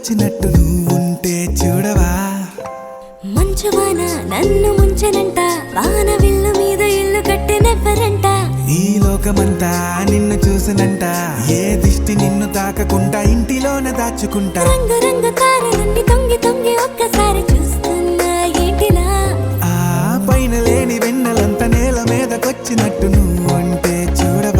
వచ్చినట్టు నువ్వుంటే చూడవా. మంచువాన నన్ను ముంచెనంట, వాన విల్లు మీద ఇల్లు కట్టెనెవ్వరంట. ఈ లోకమంతా నిన్ను చూసినంట, ఏ దిష్టి నిన్ను తాకకుండా ఇంటిలోన దాచుకుంటా. రంగు రంగు తారలన్నీ తొంగి తొంగి ఒక్కసారి చూస్తున్నా ఏంటిలా. ఆ పైన లేని వెన్నెలంత నేల మీదకొచ్చినట్టు నువ్వుంటే చూడవా.